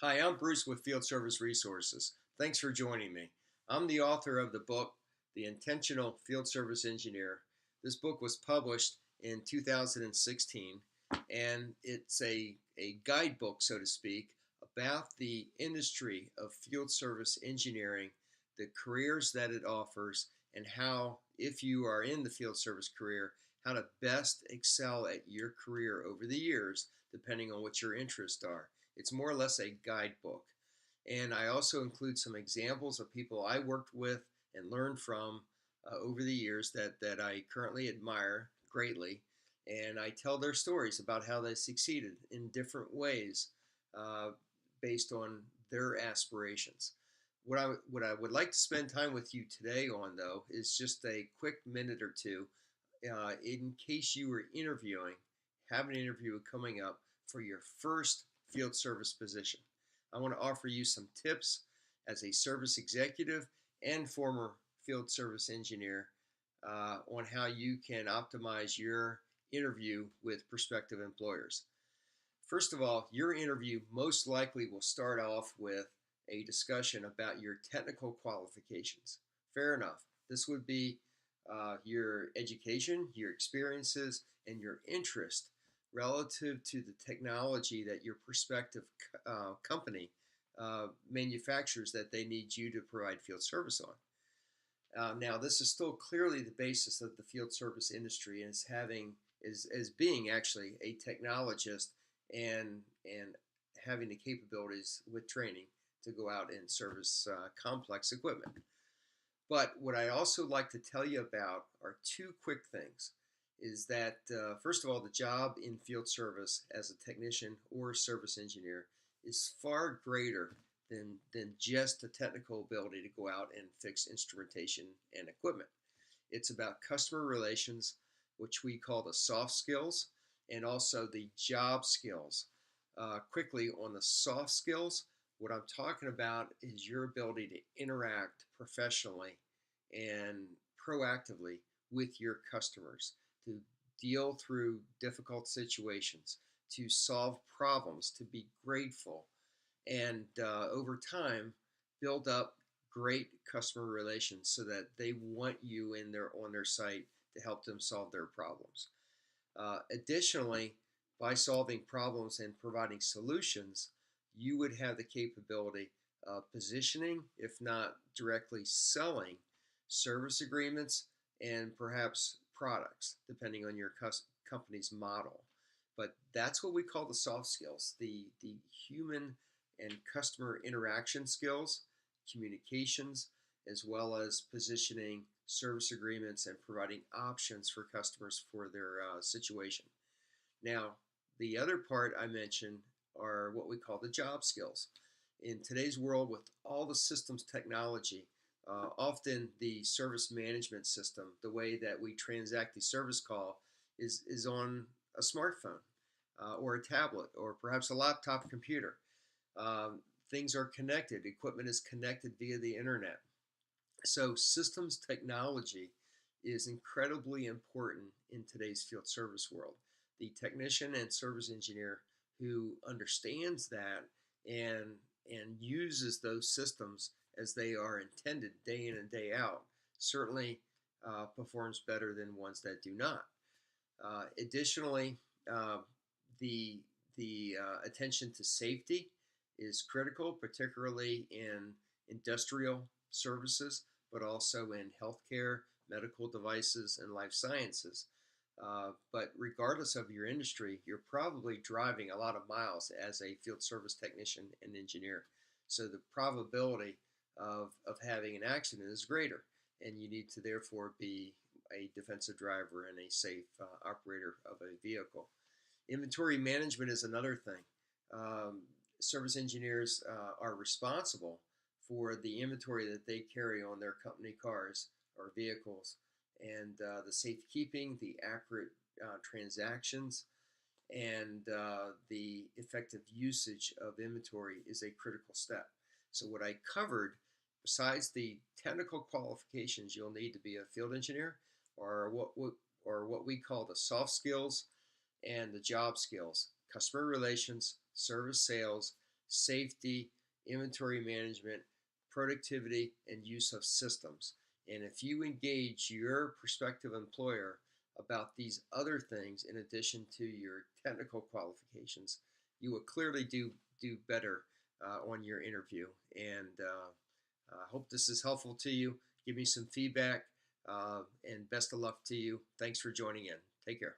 Hi, I'm Bruce with Field Service Resources. Thanks for joining me. I'm the author of the book, The Intentional Field Service Engineer. This book was published in 2016, and it's a guidebook, so to speak, about the industry of field service engineering, the careers that it offers, and how, if you are in the field service career, how to best excel at your career over the years, depending on what your interests are. It's more or less a guidebook. And I also include some examples of people I worked with and learned from over the years that I currently admire greatly. And I tell their stories about how they succeeded in different ways uh, based on their aspirations. What I would like to spend time with you today on, though, is just a quick minute or two in case you were interviewing, have an interview coming up for your first field service position. I want to offer you some tips as a service executive and former field service engineer on how you can optimize your interview with prospective employers. First of all, your interview most likely will start off with a discussion about your technical qualifications. Fair enough. This would be your education, your experiences, and your interest relative to the technology that your prospective company manufactures that they need you to provide field service on. Now, this is still clearly the basis of the field service industry as having as being actually a technologist and having the capabilities with training to go out and service complex equipment. But what I also like to tell you about are two quick things. Is that first of all, the job in field service as a technician or service engineer is far greater than just the technical ability to go out and fix instrumentation and equipment. It's about customer relations, which we call the soft skills, and also the job skills. Quickly on the soft skills, what I'm talking about is your ability to interact professionally and proactively with your customers, to deal through difficult situations, to solve problems, to be grateful, and over time build up great customer relations so that they want you in their on their site to help them solve their problems. Additionally, by solving problems and providing solutions, you would have the capability of positioning, if not directly selling, service agreements and perhaps products, depending on your company's model. But that's what we call the soft skills, the human and customer interaction skills, communications, as well as positioning service agreements and providing options for customers for their situation. Now, the other part I mentioned are what we call the job skills. In today's world, with all the systems technology, often the service management system, the way that we transact the service call, is on a smartphone or a tablet or perhaps a laptop computer. Things are connected, equipment is connected via the internet. So, systems technology is incredibly important in today's field service world. The technician and service engineer who understands that and uses those systems as they are intended day in and day out certainly performs better than ones that do not. Additionally, uh, the attention to safety is critical, particularly in industrial services, but also in healthcare, medical devices, and life sciences. But regardless of your industry, you're probably driving a lot of miles as a field service technician and engineer. So the probability of having an accident is greater, and you need to therefore be a defensive driver and a safe operator of a vehicle. Inventory management is another thing. Um, Service engineers are responsible for the inventory that they carry on their company cars or vehicles, and the safekeeping, the accurate transactions, and the effective usage of inventory is a critical step. So, what I covered, besides the technical qualifications you'll need to be a field engineer, are what we call the soft skills and the job skills: customer relations, service sales, safety, inventory management, productivity, and use of systems. And if you engage your prospective employer about these other things in addition to your technical qualifications, you will clearly do better on your interview. And I hope this is helpful to you. Give me some feedback, and best of luck to you. Thanks for joining in. Take care.